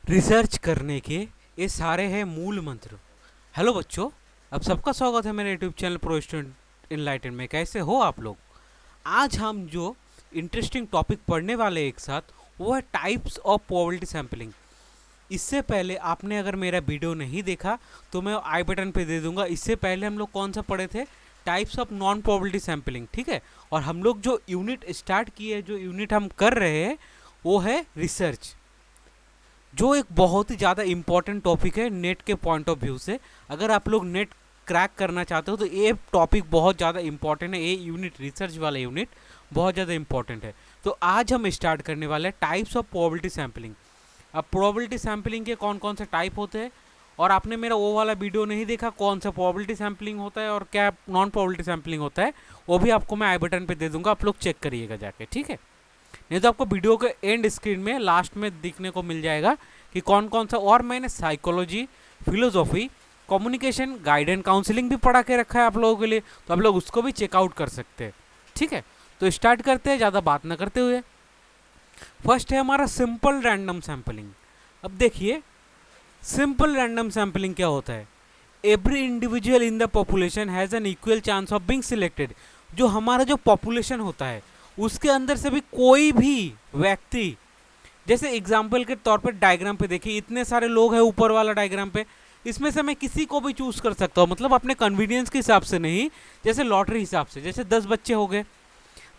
Research करने के ये सारे हैं मूल मंत्र। हेलो बच्चों, अब सबका स्वागत है मेरे YouTube channel pro student enlighten में। कैसे हो आप लोग? आज हम जो इंटरेस्टिंग टॉपिक पढ़ने वाले एक साथ, वो है टाइप्स ऑफ प्रोबेबिलिटी सैम्पलिंग। इससे पहले आपने अगर मेरा वीडियो नहीं देखा तो मैं आई बटन पे दे दूंगा। इससे पहले हम लोग कौन सा पढ़े थे? Types of non probability sampling, ठीक है। और हम लोग जो यूनिट स्टार्ट किए, जो यूनिट हम कर रहे हैं, वो है रिसर्च, जो एक बहुत ही ज़्यादा इम्पॉर्टेंट टॉपिक है नेट के पॉइंट ऑफ व्यू से। अगर आप लोग नेट क्रैक करना चाहते हो तो ये टॉपिक बहुत ज़्यादा इंपॉर्टेंट है। ये यूनिट, रिसर्च वाला यूनिट बहुत ज़्यादा इंपॉर्टेंट है। तो आज हम स्टार्ट करने वाले हैं टाइप्स ऑफ प्रोबेबिलिटी सैम्पलिंग। अब प्रोबेबिलिटी सैम्पलिंग के कौन कौन से टाइप होते हैं, और आपने मेरा वो वाला वीडियो नहीं देखा कौन सा प्रोबेबिलिटी सैम्पलिंग होता है और क्या नॉन प्रोबेबिलिटी सैम्पलिंग होता है, वो भी आपको मैं आई बटन पे दे दूंगा, आप लोग चेक करिएगा जाके, ठीक है। नहीं तो आपको वीडियो के एंड स्क्रीन में लास्ट में दिखने को मिल जाएगा कि कौन कौन सा। और मैंने psychology, philosophy, communication, guide and counselling भी पढ़ा के रखा है आप लोगों के लिए, तो आप लोग उसको भी चेकआउट कर सकते हैं, ठीक है। तो स्टार्ट करते हैं ज़्यादा बात ना करते हुए। फर्स्ट है हमारा सिंपल रैंडम सैम्पलिंग। अब देखिए, सिंपल रैंडम सैम्पलिंग क्या होता है? Every individual in the population has an equal chance of being selected. जो हमारा जो पॉपुलेशन होता है उसके अंदर से भी कोई भी व्यक्ति, जैसे एग्जाम्पल के तौर पर डायग्राम पे देखिए, इतने सारे लोग हैं ऊपर वाला डायग्राम पे, इसमें से मैं किसी को भी चूज कर सकता हूँ, मतलब अपने कन्वीनियंस के हिसाब से नहीं, जैसे लॉटरी हिसाब से। जैसे 10 बच्चे हो गए,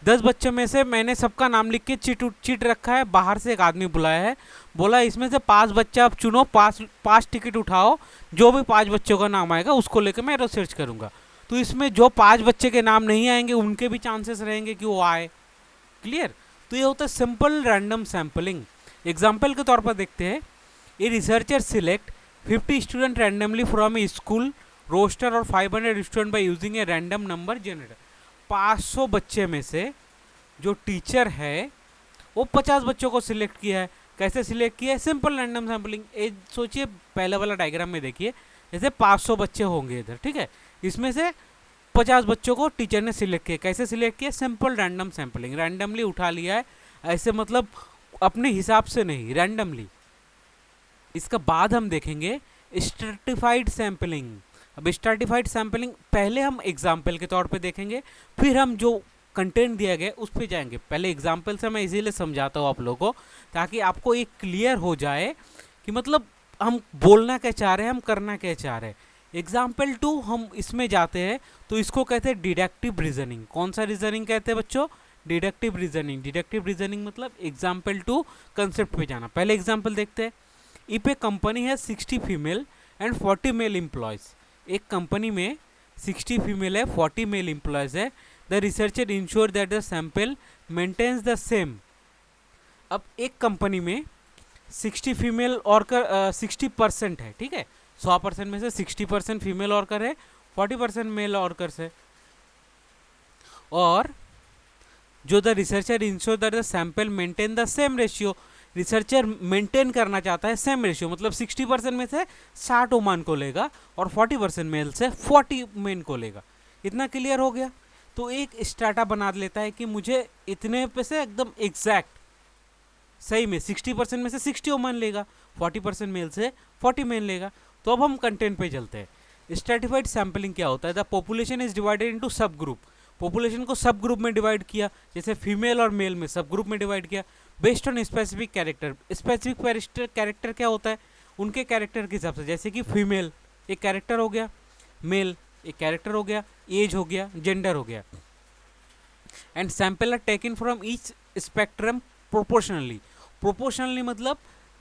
10 बच्चों में से मैंने सबका नाम लिख के चीट रखा है। बाहर से एक आदमी बुलाया है, बोला इसमें से 5 बच्चा आप चुनो, 5 टिकट उठाओ, जो भी 5 बच्चों का नाम आएगा उसको लेकर मैं रिसर्च करूंगा। तो इसमें जो 5 बच्चे के नाम नहीं आएंगे उनके भी चांसेस रहेंगे कि वो आए। क्लियर? तो ये होता है सिंपल रैंडम सैम्पलिंग। एग्जाम्पल के तौर पर देखते हैं, a researcher select 50 student randomly from a school roster और 500 student by using a random number generator. 500 बच्चे में से जो टीचर है वो 50 बच्चों को सिलेक्ट किया है। कैसे सिलेक्ट किया है? Simple random sampling. सोचिए, पहले वाला डायग्राम में देखिए, जैसे 500 बच्चे होंगे इधर, ठीक है। इसमें से 50 बच्चों को टीचर ने सिलेक्ट किया। कैसे सिलेक्ट किया? सिंपल रैंडम सैम्पलिंग, रैंडमली उठा लिया है, ऐसे मतलब अपने हिसाब से नहीं, रैंडमली। इसका बाद हम देखेंगे स्ट्रैटिफाइड सैम्पलिंग। अब स्ट्रैटिफाइड सैम्पलिंग पहले हम एग्जाम्पल के तौर पे देखेंगे, फिर हम जो कंटेंट दिया गया उस पर जाएंगे। पहले एग्जाम्पल से मैं इसीलिए समझाता हूँ आप लोगों को, ताकि आपको एक क्लियर हो जाए कि मतलब हम बोलना क्या चाह रहे हैं, हम करना क्या चाह रहे हैं। एग्जाम्पल 2 हम इसमें जाते हैं, तो इसको कहते हैं डिडक्टिव रीजनिंग। कौन सा रीजनिंग कहते हैं बच्चों? Deductive reasoning. डिडक्टिव रीजनिंग मतलब एग्जाम्पल 2 कंसेप्ट पे जाना। पहले एग्जाम्पल देखते हैं। इफ ए कंपनी है 60 फीमेल एंड 40 मेल एम्प्लॉयज। एक कंपनी में 60 फीमेल है, 40 मेल एम्प्लॉयज है। The researcher ensure that the sample maintains the same. अब एक कंपनी में 60 फीमेल और 60% है, ठीक है। 100% में से 60% फीमेल वर्कर है, 40% मेल वर्कर्स है। और जो the researcher ensure that the sample maintain the same ratio. Researcher maintain करना चाहता है सेम रेशियो, मतलब 60% में से 60 वुमेन को लेगा और 40% मेल से 40 मेन को लेगा। इतना क्लियर हो गया? तो एक स्ट्रैटा बना लेता है कि मुझे इतने पे से एकदम एग्जैक्ट सही में 60% में से 60 वुमेन लेगा, 40% मेल से 40 मेन लेगा। तो अब हम कंटेंट पे चलते हैं। स्ट्रैटिफाइड सैम्पलिंग क्या होता है? The population is divided into सब ग्रुप। पॉपुलेशन को सब ग्रुप में डिवाइड किया, जैसे फीमेल और मेल में सब ग्रुप में डिवाइड किया, based on specific character. Specific character क्या होता है? उनके कैरेक्टर के हिसाब से, जैसे कि फीमेल एक कैरेक्टर हो गया, मेल एक कैरेक्टर हो गया, एज हो गया, जेंडर हो गया। And sample are taken from each spectrum proportionally. Proportionally मतलब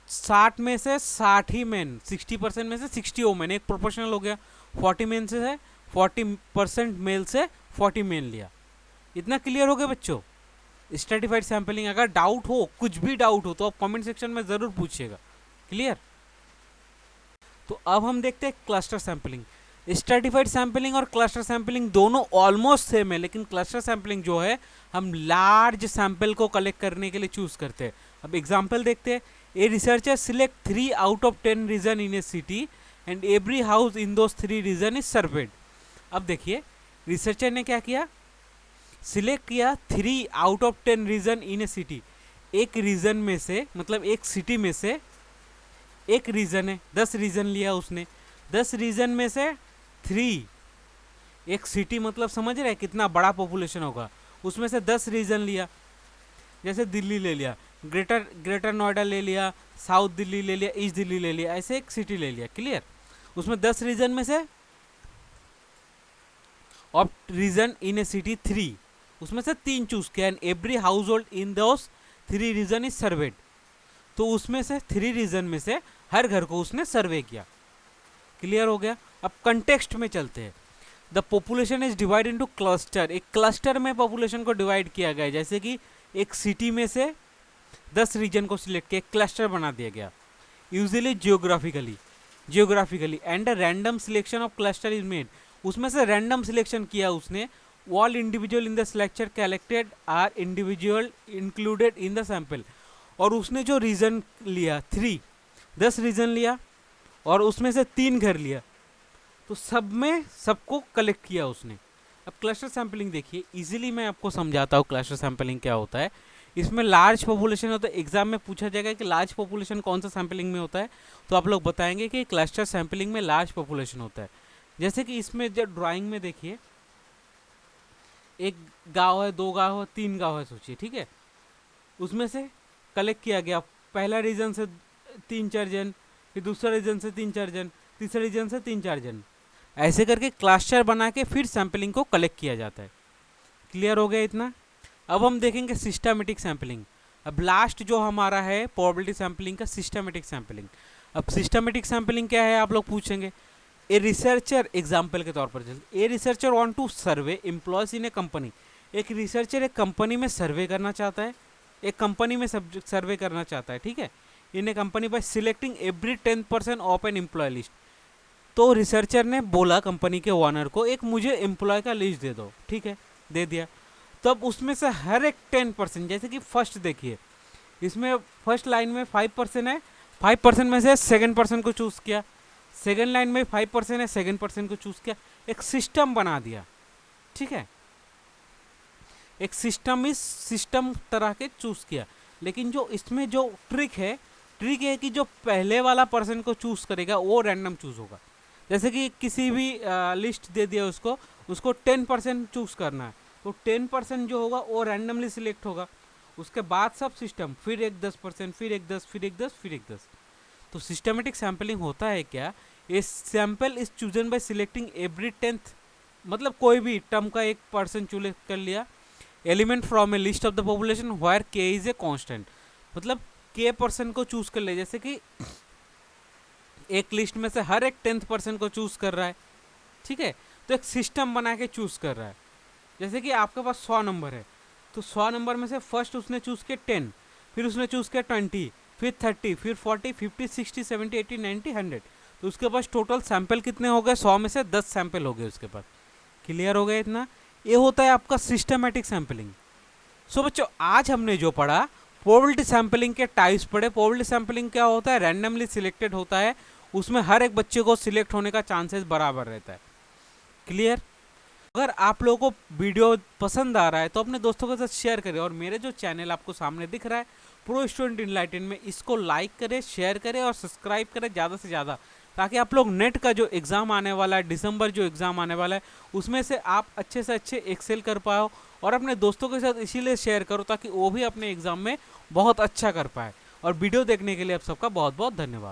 60 में से 60 ही मेन, 60% में से 60 वुमेन, एक प्रोपोर्शनल हो गया। 40 मेन से है, 40% मेल से 40 मेन लिया। इतना क्लियर हो गया बच्चों? Stratified sampling. अगर डाउट हो, कुछ भी डाउट हो, तो आप कमेंट सेक्शन में ज़रूर पूछिएगा। क्लियर? तो अब हम देखते हैं क्लस्टर सैम्पलिंग। स्ट्रैटिफाइड सैम्पलिंग और क्लस्टर सैम्पलिंग दोनों ऑलमोस्ट सेम है, लेकिन क्लस्टर सैम्पलिंग जो है हम लार्ज सैंपल को कलेक्ट करने के लिए चूज करते हैं। अब एग्जाम्पल देखते हैं। A researcher select 3 out of 10 region in a city and every house in those 3 region is surveyed. अब देखिए, रिसर्चर ने क्या किया? सिलेक्ट किया 3 out of 10 region in a city. एक रीजन में से, मतलब एक सिटी में से एक रीजन है, 10 रीजन लिया उसने, 10 रीजन में से 3, एक सिटी मतलब समझ रहे हैं कितना बड़ा पॉपुलेशन होगा, उसमें से 10 रीजन लिया। जैसे दिल्ली ले लिया, ग्रेटर नोएडा ले लिया, साउथ दिल्ली ले लिया, ईस्ट दिल्ली ले लिया, ऐसे एक सिटी ले लिया। क्लियर? उसमें 10 रीजन में से of region in a city 3, उसमें से 3 चूज किया, and every house hold in those 3 region is surveyed. तो उसमें से 3 रीजन में से हर घर को उसने सर्वे किया। क्लियर हो गया? अब कंटेक्स्ट में चलते हैं। The population is divide into cluster, एक क्लस्टर में पॉपुलेशन को डिवाइड किया गया है। जैसे कि एक सिटी में से 10 रीजन को सिलेक्ट किया, क्लस्टर बना दिया गया, usually geographically and a random selection of cluster is made. उसमें से रैंडम सिलेक्शन किया उसने। All individual in the selection collected are individual included in the sample. और उसने जो रीजन लिया 3, 10 रीजन लिया और उसमें से 3 घर लिया, तो सब में सबको कलेक्ट किया उसने। अब क्लस्टर सैम्पलिंग देखिए, इजीली मैं आपको समझाता हूँ क्लस्टर सैम्पलिंग क्या होता है। इसमें लार्ज पॉपुलेशन होता है। एग्जाम में पूछा जाएगा कि लार्ज पॉपुलेशन कौन सा सैम्पलिंग में होता है, तो आप लोग बताएंगे कि क्लस्टर सैम्पलिंग में लार्ज पॉपुलेशन होता है। जैसे कि इसमें जब ड्राइंग में देखिए, एक गांव है, 2 गांव है, 3 गांव है, सोचिए। ठीक है, उसमें से कलेक्ट किया गया पहला रीजन से 3-4 जन, फिर दूसरा रीजन से 3-4 जन, तीसरे रीजन से 3-4 जन, ऐसे करके क्लस्टर बना के फिर सैम्पलिंग को कलेक्ट किया जाता है। क्लियर हो गया इतना? अब हम देखेंगे सिस्टमेटिक सैम्पलिंग। अब लास्ट जो हमारा है प्रोबेबिलिटी सैम्पलिंग का, सिस्टमेटिक सैम्पलिंग। अब सिस्टमेटिक सैम्पलिंग क्या है आप लोग पूछेंगे। ए रिसर्चर, एग्जाम्पल के तौर पर चलते, a researcher want to survey employees in a company. एक रिसर्चर एक कंपनी में सर्वे करना चाहता है, एक कंपनी में सर्वे करना चाहता है। ठीक है, in a company by selecting every 10% of an employee list. तो रिसर्चर ने बोला कंपनी के ओनर को, एक मुझे एम्प्लॉय का लिस्ट दे दो। ठीक है, दे दिया। तब उसमें से हर एक 10%, जैसे कि फर्स्ट देखिए, इसमें फर्स्ट लाइन में 5% है, 5% में से 7% को चूज किया। सेकेंड लाइन में 5% है, 7% को चूज किया। एक सिस्टम बना दिया। ठीक है, एक सिस्टम तरह के चूज किया। लेकिन जो इसमें जो ट्रिक है कि जो पहले वाला पर्सन को चूज करेगा वो रैंडम चूज होगा। जैसे कि किसी भी लिस्ट दे दिया उसको 10% चूज करना है, तो 10% जो होगा वो रैंडमली सिलेक्ट होगा। उसके बाद सब सिस्टम, फिर एक 10%, फिर एक 10, फिर एक 10, फिर एक 10। तो सिस्टमेटिक सैम्पलिंग होता है क्या, a sample is chosen bye selecting every 10th, मतलब कोई भी टर्म का एक पर्सन चूज कर लिया, element from A list of the population wire के इज ए कांस्टेंट, मतलब के पर्सन को चूज कर ले। जैसे कि एक लिस्ट में से हर एक 10th पर्सन को चूज कर रहा है। ठीक है, तो एक सिस्टम बना के चूज कर रहा है। जैसे कि आपके पास 100 नंबर है, तो 100 नंबर में से फर्स्ट उसने चूज किया 10, फिर उसने चूज किया 20, फिर 30, फिर 40, 50, 60, 70, 80, 90, 100। तो उसके पास टोटल सैंपल कितने हो गए? 100 में से 10 सैंपल हो गए उसके पास। क्लियर हो गया इतना? ये होता है आपका सिस्टमेटिक सैंपलिंग। सो बच्चों, आज हमने जो पढ़ा, प्रोबेबिलिटी सैंपलिंग के टाइप्स पढ़े। प्रोबेबिलिटी सैंपलिंग क्या होता है? रैंडमली सिलेक्टेड होता है, उसमें हर एक बच्चे को सिलेक्ट होने का चांसेस बराबर रहता है। क्लियर? अगर आप लोगों को वीडियो पसंद आ रहा है तो अपने दोस्तों के साथ शेयर करें, और मेरे जो चैनल आपको सामने दिख रहा है प्रो स्टूडेंट इनलाइटन में, इसको लाइक करें, शेयर करें और सब्सक्राइब करें ज़्यादा से ज़्यादा, ताकि आप लोग नेट का जो एग्ज़ाम आने वाला है, दिसंबर जो एग्ज़ाम आने वाला है, उसमें से आप अच्छे से अच्छे एक्सेल कर पाओ। और अपने दोस्तों के साथ इसीलिए शेयर करो ताकि वो भी अपने एग्ज़ाम में बहुत अच्छा कर पाए। और वीडियो देखने के लिए आप सबका बहुत बहुत धन्यवाद।